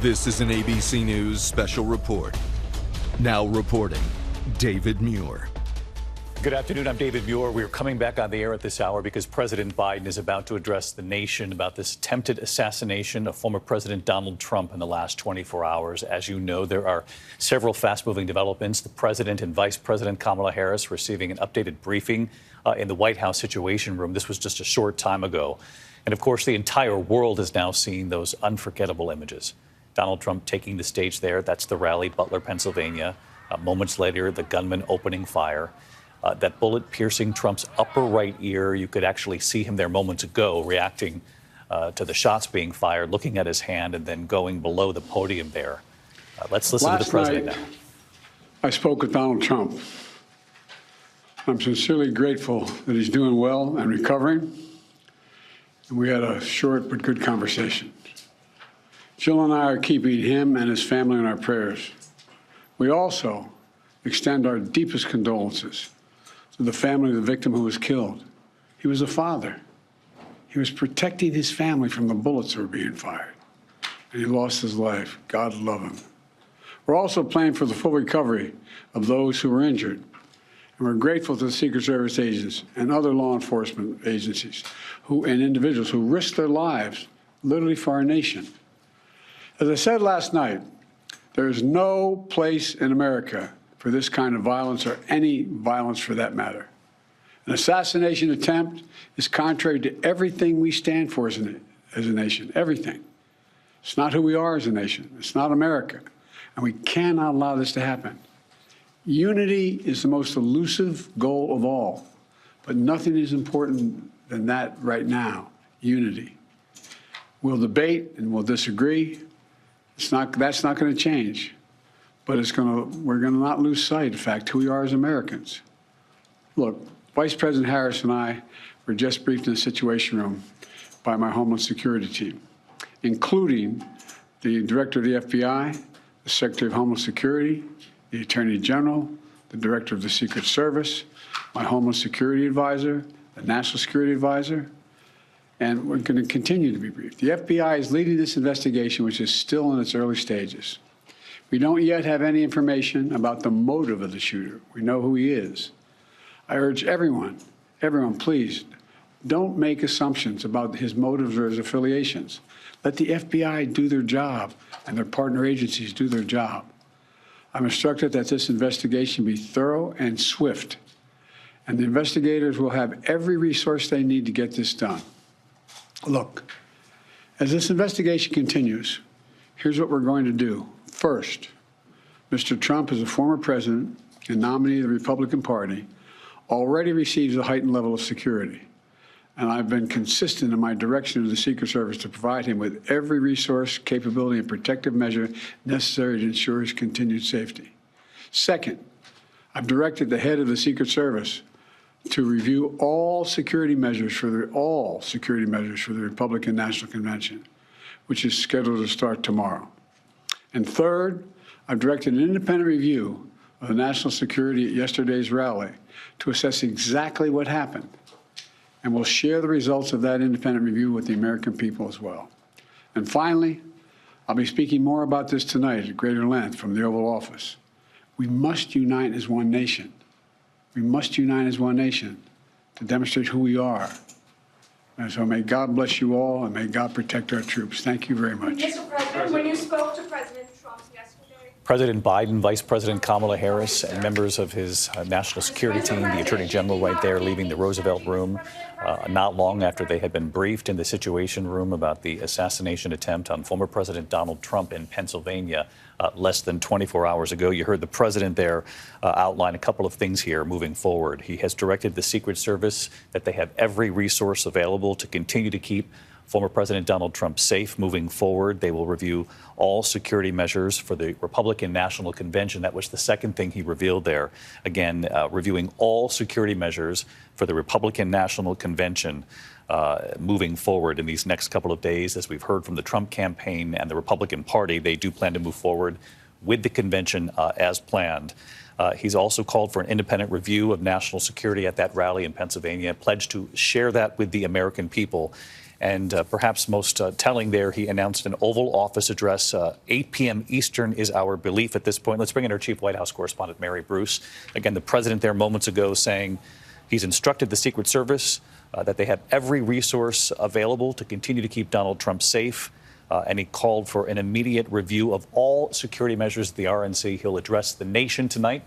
This is an ABC News special report. Now reporting, David Muir. Good afternoon. I'm David Muir. We're coming back on the air at this hour because President Biden is about to address the nation about this attempted assassination of former President Donald Trump in the last 24 hours. As you know, there are several fast-moving developments. The president and Vice President Kamala Harris receiving an updated briefing in the White House Situation Room. This was just a short time ago. And of course, the entire world has now seen those unforgettable images. Donald Trump taking the stage there. That's the rally, Butler, Pennsylvania. Moments later, the gunman opening fire. That bullet piercing Trump's upper right ear. You could actually see him there moments ago reacting to the shots being fired, looking at his hand, and then going below the podium there. Let's listen to the president now. I spoke with Donald Trump. I'm sincerely grateful that he's doing well and recovering. And we had a short but good conversation. Jill and I are keeping him and his family in our prayers. We also extend our deepest condolences to the family of the victim who was killed. He was a father. He was protecting his family from the bullets that were being fired. And he lost his life. God love him. We're also praying for the full recovery of those who were injured. And we're grateful to the Secret Service agents and other law enforcement agencies and individuals who risked their lives literally for our nation. As I said last night, there is no place in America for this kind of violence or any violence for that matter. An assassination attempt is contrary to everything we stand for as a nation, everything. It's not who we are as a nation. It's not America. And we cannot allow this to happen. Unity is the most elusive goal of all, but nothing is important than that right now, unity. We'll debate and we'll disagree. That's not going to change. But we're going to not lose sight, in fact, who we are as Americans. Look, Vice President Harris and I were just briefed in the Situation Room by my Homeland Security team, including the Director of the FBI, the Secretary of Homeland Security, the Attorney General, the Director of the Secret Service, my Homeland Security Advisor, the National Security Advisor, and we're going to continue to be briefed. The FBI is leading this investigation, which is still in its early stages. We don't yet have any information about the motive of the shooter. We know who he is. I urge everyone, please, don't make assumptions about his motives or his affiliations. Let the FBI do their job and their partner agencies do their job. I'm instructed that this investigation be thorough and swift, and the investigators will have every resource they need to get this done. Look, as this investigation continues, here's what we're going to do. First, Mr. Trump, as a former president and nominee of the Republican Party, already receives a heightened level of security. And I've been consistent in my direction to the Secret Service to provide him with every resource, capability, and protective measure necessary to ensure his continued safety. Second, I've directed the head of the Secret Service to review all security measures for the Republican National Convention, which is scheduled to start tomorrow. And third, I've directed an independent review of the national security at yesterday's rally to assess exactly what happened. And we'll share the results of that independent review with the American people as well. And finally, I'll be speaking more about this tonight at greater length from the Oval Office. We must unite as one nation. We must unite as one nation to demonstrate who we are. And so may God bless you all, and may God protect our troops. Thank you very much. Mr. President, when you spoke to President Trump yesterday... President Biden, Vice President Kamala Harris, and members of his national security team, the Attorney General right there leaving the Roosevelt Room not long after they had been briefed in the Situation Room about the assassination attempt on former President Donald Trump in Pennsylvania less than 24 hours ago. You heard the president there outline a couple of things here moving forward. He has directed the Secret Service that they have every resource available to continue to keep former President Donald Trump safe moving forward. They will review all security measures for the Republican National Convention. That was the second thing he revealed there. Again, reviewing all security measures for the Republican National Convention moving forward in these next couple of days. As we've heard from the Trump campaign and the Republican Party, they do plan to move forward with the convention as planned. He's also called for an independent review of national security at that rally in Pennsylvania, pledged to share that with the American people. And perhaps most telling there, he announced an Oval Office address. 8 p.m. Eastern is our belief at this point. Let's bring in our chief White House correspondent, Mary Bruce. Again, the president there moments ago saying he's instructed the Secret Service that they have every resource available to continue to keep Donald Trump safe. And he called for an immediate review of all security measures at the RNC. He'll address the nation tonight.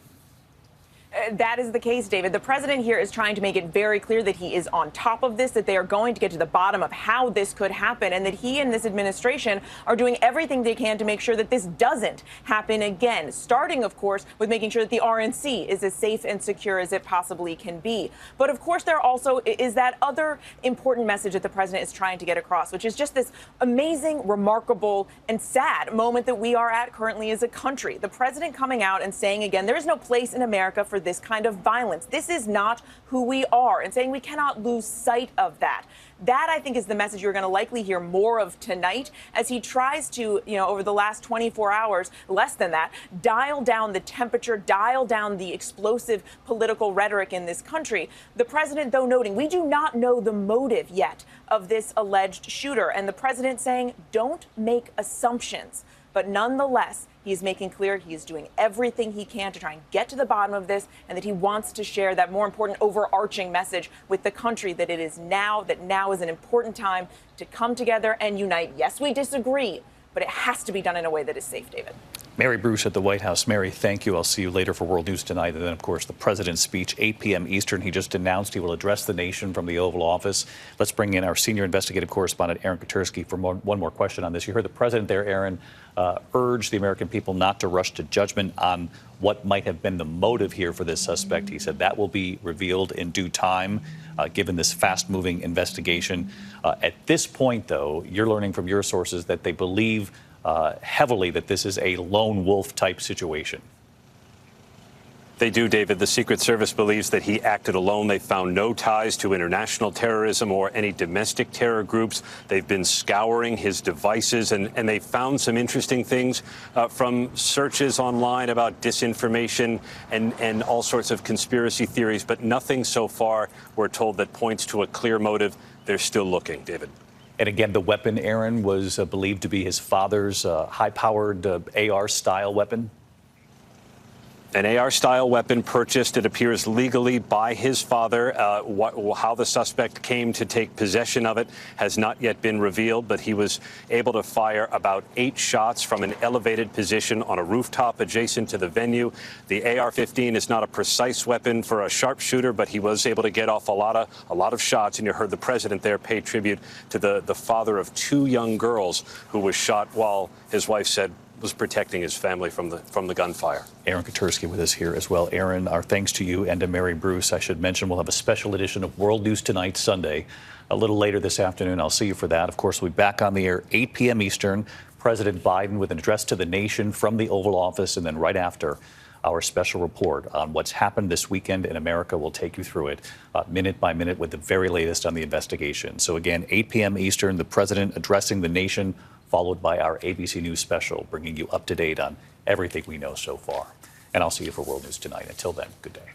That is the case, David. The president here is trying to make it very clear that he is on top of this, that they are going to get to the bottom of how this could happen, and that he and this administration are doing everything they can to make sure that this doesn't happen again, starting, of course, with making sure that the RNC is as safe and secure as it possibly can be. But, of course, there also is that other important message that the president is trying to get across, which is just this amazing, remarkable, and sad moment that we are at currently as a country. The president coming out and saying again, there is no place in America for this kind of violence. This is not who we are, and saying we cannot lose sight of that. That, I think, is the message you're going to likely hear more of tonight as he tries to, over the last 24 hours, less than that, dial down the temperature, dial down the explosive political rhetoric in this country. The president, though, noting we do not know the motive yet of this alleged shooter, and the president saying don't make assumptions. But nonetheless, he's making clear he is doing everything he can to try and get to the bottom of this, and that he wants to share that more important overarching message with the country that now is an important time to come together and unite. Yes, we disagree, but it has to be done in a way that is safe, David. Mary Bruce at the White House. Mary, thank you. I'll see you later for World News Tonight. And then, of course, the president's speech, 8 p.m. Eastern. He just announced he will address the nation from the Oval Office. Let's bring in our senior investigative correspondent, Aaron Katersky, for one more question on this. You heard the president there, Aaron, urge the American people not to rush to judgment on what might have been the motive here for this suspect. He said that will be revealed in due time, given this fast-moving investigation. At this point, though, you're learning from your sources that they believe heavily that this is a lone wolf type situation. They do, David. The Secret Service believes that he acted alone. They found no ties to international terrorism or any domestic terror groups. They've been scouring his devices, and they found some interesting things from searches online about disinformation and all sorts of conspiracy theories, but nothing so far, we're told, that points to a clear motive. They're still looking, David. And again, the weapon, Aaron, was believed to be his father's high-powered AR-style weapon. An AR-style weapon purchased, it appears, legally by his father. How the suspect came to take possession of it has not yet been revealed, but he was able to fire about 8 shots from an elevated position on a rooftop adjacent to the venue. The AR-15 is not a precise weapon for a sharpshooter, but he was able to get off a lot of shots. And you heard the president there pay tribute to the father of 2 young girls who was shot while his wife said was protecting his family from the gunfire. Aaron Katersky with us here as well. Aaron, our thanks to you and to Mary Bruce. I should mention we'll have a special edition of World News Tonight Sunday a little later this afternoon. I'll see you for that. Of course, we'll be back on the air 8 p.m. Eastern. President Biden with an address to the nation from the Oval Office, and then right after, our special report on what's happened this weekend in America. We'll take you through it minute by minute with the very latest on the investigation. So again, 8 p.m. Eastern, the president addressing the nation, followed by our ABC News special, bringing you up to date on everything we know so far. And I'll see you for World News Tonight. Until then, good day.